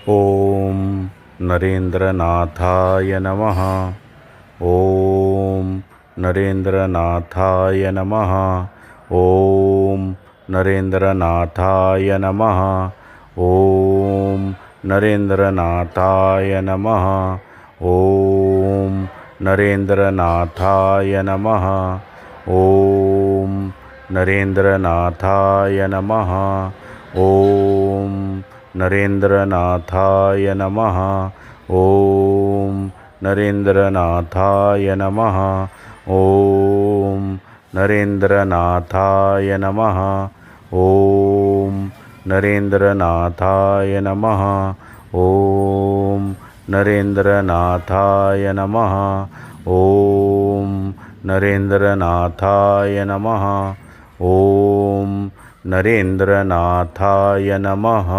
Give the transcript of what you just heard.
ओम नरेंद्रनाथाय नमः। ओम नरेंद्रनाथाय नमः। ओम नरेंद्रनाथाय नमः। ओम नरेंद्रनाथाय नमः। ओम नरेंद्रनाथाय नमः। ओम नरेंद्रनाथाय नमः। ओम नरेंद्रनाथाय नमः। ओम नरेंद्रनाथाय नमः। ओम नरेंद्रनाथाय नमः। ओम नरेंद्रनाथाय नमः। ओम नरेंद्रनाथाय नमः। ओम नरेंद्रनाथाय नमः। ओम नरेंद्रनाथाय नमः।